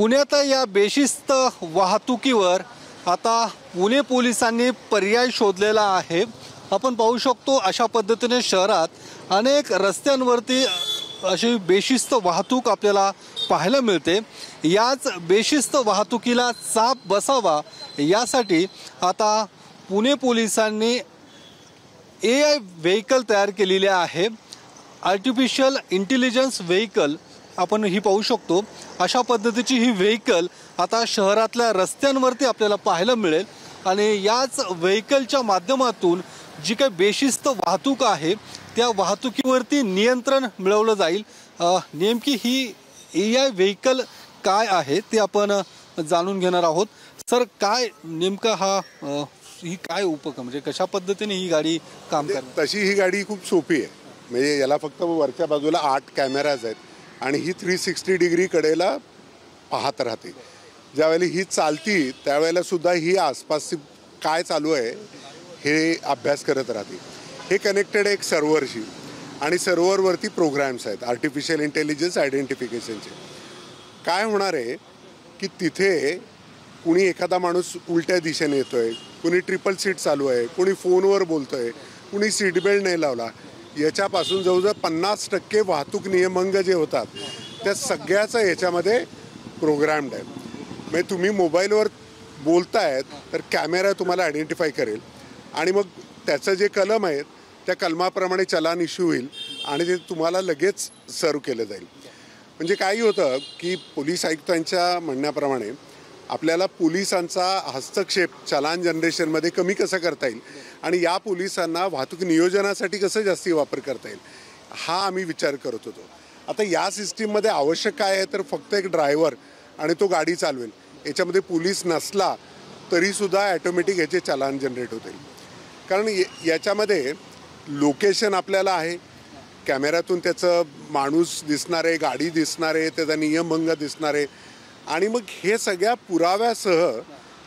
पुण्यात या बेशिस्त वाहतुकीवर आता पुणे पोलिसांनी पर्याय शोधलेला आहे। आपण पाहू शकतो अशा पद्धतीने शहरात अनेक रस्त्यांवरती अशी बेशिस्त वाहतूक आपल्याला पाहायला मिळते। याच बेशिस्त वाहतुकीला चाप बसावा यासाठी आता पुणे पोलिसांनी AI व्हेकल तयार केलेले आहे। आर्टिफिशियल इंटेलिजन्स व्हेकल आपण ही पाहू शकतो। अशा पद्धतीची ही व्हेकल आता शहरातल्या रस्त्यांवरती आपल्याला पाहायला मिळेल आणि याच व्हेकलच्या माध्यमातून जी काही बेशिस्त वाहतूक आहे त्या वाहतुकीवरती नियंत्रण मिळवलं जाईल। नेमकी ही AI व्हेकल काय आहे ते आपण जाणून घेणार आहोत। सर, काय नेमका ही काय उपक्रम म्हणजे कशा पद्धतीने ही गाडी काम करते? तशी ही गाडी खूप सोपी आहे। म्हणजे याला फक्त वरच्या बाजूला 8 कॅमेराज आहेत आणि ही 360 डिग्री कडेला पाहत राहते। ज्यावेळेला ही चालती त्यावेळेला सुद्धा ही आसपासची काय चालू आहे हे अभ्यास करत राहते। हे कनेक्टेड एक सर्व्हरशी आणि सर्व्हरवरती प्रोग्राम्स आहेत आर्टिफिशियल इंटेलिजन्स आयडेंटिफिकेशनचे। काय होणार आहे की तिथे कुणी एखादा माणूस उलट्या दिशेने येतोय, कुणी ट्रिपल सीट चालू आहे, कुणी फोनवर बोलतोय, कुणी सीट बेल्ट नाही लावला, याच्यापासून जवळजवळ 50% वाहतूक नियमभंग जे होतात त्या सगळ्याचं याच्यामध्ये प्रोग्राम्ड आहे। म्हणजे तुम्ही मोबाईलवर बोलतायत तर कॅमेरा तुम्हाला आयडेंटिफाय करेल आणि मग त्याचं जे कलम आहेत त्या कलमाप्रमाणे चलान इश्यू होईल आणि ते तुम्हाला लगेच सर्व केलं जाईल। म्हणजे काही होतं की पोलीस आयुक्तांच्या म्हणण्याप्रमाणे आपल्याला पोलिसांचा हस्तक्षेप चलान जनरेशनमध्ये कमी कसं करता येईल आणि या पोलिसांना वाहतूक नियोजनासाठी कसं जास्ती वापर करता येईल हा आम्ही विचार करत होतो। आता या सिस्टीममध्ये आवश्यक काय आहे तर फक्त एक ड्रायव्हर आणि तो गाडी चालवेल। याच्यामध्ये पोलीस नसला तरीसुद्धा ॲटोमॅटिक याचे चलान जनरेट होतील। कारण याच्यामध्ये लोकेशन आपल्याला आहे, कॅमेऱ्यातून त्याचं माणूस दिसणार आहे, गाडी दिसणार आहे, त्याचा नियमभंग दिसणार आहे आणि मग हे सगळ्या पुराव्यासह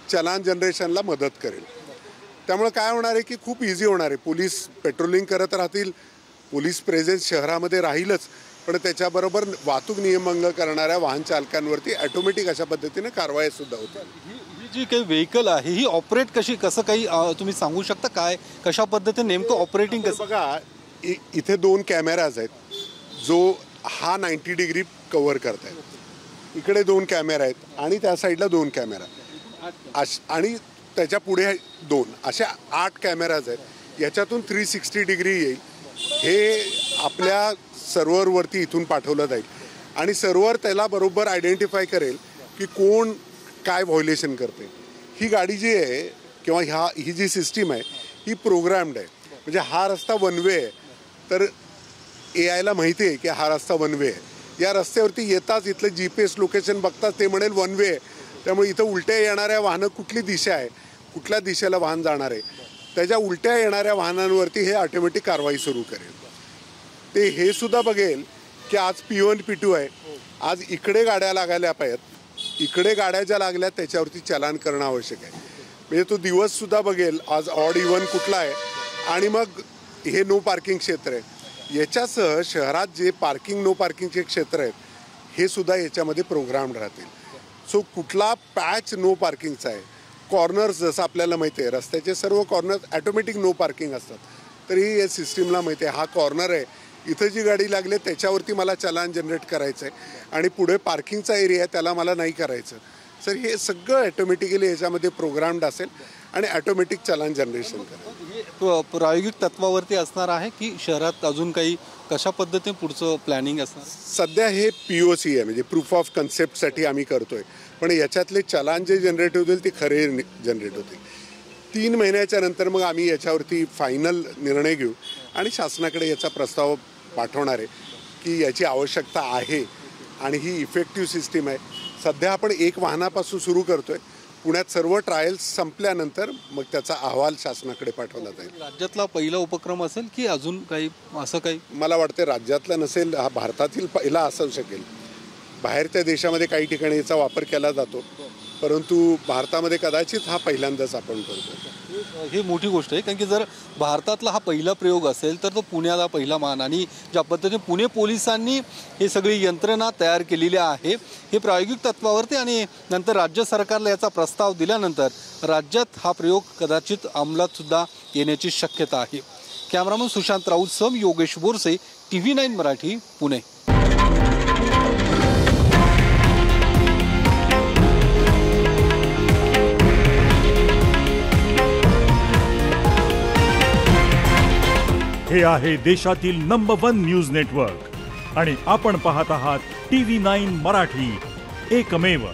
चलान जनरेशनला मदत करेल। त्यामुळे काय होणार आहे की खूप इझी होणार आहे। पोलीस पेट्रोलिंग करत राहतील, पोलीस प्रेझेन्स शहरामध्ये राहीलच, पण त्याच्याबरोबर वाहतूक नियमभंग करणाऱ्या वाहन चालकांवरती ऑटोमॅटिक अशा पद्धतीने कारवाई सुद्धा होतील। ही जी काही व्हेकल आहे ही ऑपरेट कसं काही तुम्ही सांगू शकता? काय कशा पद्धतीने नेमकं ऑपरेटिंग कसं? बघा, इथे 2 कॅमेराज आहेत जो हा 90 डिग्री कव्हर करत आहे। इकडे 2 कॅमेरा आहेत आणि त्या साईडला 2 कॅमेरा आणि त्याच्या पुढे 2 अशा 8 कॅमेराज आहेत। याच्यातून 360 डिग्री येईल। हे आपल्या सर्व्हरवरती इथून पाठवलं जाईल आणि सर्व्हर त्याला बरोबर आयडेंटिफाय करेल की कोण काय व्हायोलेशन करते। ही गाडी जी आहे किंवा ही जी सिस्टीम आहे ही प्रोग्राम्ड आहे। म्हणजे हा रस्ता वन वे आहे तर AIला माहिती आहे की हा रस्ता वन वे आहे। या रस्त्यावरती येताच इथलं GPS लोकेशन बघताच ते म्हणेल वन वे आहे। त्यामुळे इथं उलट्या येणाऱ्या वाहनं कुठली दिशा आहे, कुठल्या दिशेला वाहन जाणार आहे, त्याच्या उलट्या येणाऱ्या वाहनांवरती हे ऑटोमॅटिक कारवाई सुरू करेल। ते हे सुद्धा बघेल की आज P1 P2 आहे, आज इकडे गाड्या लागायला पाहिजेत, इकडे गाड्या ज्या लागल्या त्याच्यावरती चलान करणं आवश्यक आहे। म्हणजे तो दिवससुद्धा बघेल आज ऑड इव्हन कुठला आहे आणि मग हे नो पार्किंग क्षेत्र आहे। याच्यासह शहरात जे पार्किंग नो पार्किंगचे क्षेत्र आहेत हे सुद्धा याच्यामध्ये प्रोग्राम राहतील। सो कुठला पॅच नो पार्किंगचा आहे, कॉर्नर्स जसं आपल्याला माहिती आहे रस्त्याचे सर्व कॉर्नर्स ॲटोमॅटिक नो पार्किंग असतात, तरीही या सिस्टीमला माहिती आहे हा कॉर्नर आहे, इथं जी गाडी लागली त्याच्यावरती मला चलान जनरेट करायचं आहे आणि पुढे पार्किंगचा एरिया आहे त्याला मला नाही करायचं। सर हे सगळं ॲटोमॅटिकली याच्यामध्ये प्रोग्राम्ड असेल आणि ॲटोमॅटिक चलान जनरेशन करेल। प्रायोगिक तत्वावरती असणार आहे की शहरात अजून काही कशा पद्धतीने पुढचं प्लॅनिंग असणार? सध्या हे POC आहे म्हणजे प्रूफ ऑफ कन्सेप्टसाठी आम्ही करतोय, पण याच्यातले चलान जे जनरेट होतील ते खरे जनरेट होतील। 3 महिन्याच्या नंतर मग आम्ही याच्यावरती फायनल निर्णय घेऊ आणि शासनाकडे याचा प्रस्ताव पाठवणार आहे की याची आवश्यकता आहे आणि ही इफेक्टिव्ह सिस्टीम आहे। सध्या आपण 1 वाहनापासून सुरू करतोय। पुण्यात सर्व ट्रायल्स संपल्यानंतर मग त्याचा अहवाल शासनाकडे पाठवला जाईल। राज्यातला पहिला उपक्रम असेल की अजून काही असं काही? मला वाटतं राज्यातला नसेल, हा भारतातील पहिला असू शकेल। बाहेरच्या देशामध्ये काही ठिकाणी याचा वापर केला जातो, परंतु भारतामध्ये कदाचित हा पहिल्यांदाच आपण करतो। ही मोठी गोष्ट आहे, कारण की जर भारतातला हा पहिला प्रयोग असेल तर तो पुण्याला पहिला मान, आणि ज्या पद्धतीने पुणे पोलिसांनी हे सगळी यंत्रणा तयार केलेली आहे हे प्रायोगिक तत्वावरती, आणि नंतर राज्य सरकारला याचा प्रस्ताव दिल्यानंतर राज्यात हा प्रयोग कदाचित अंमलात सुद्धा येण्याची शक्यता आहे. कॅमेरामन सुशांत राऊत सम योगेश बोरसे, TV9 मराठी, पुणे. हे आहे देशातील नंबर 1 न्यूज नेटवर्क आणि आपण पाहत आहात TV9 मराठी, एकमेव.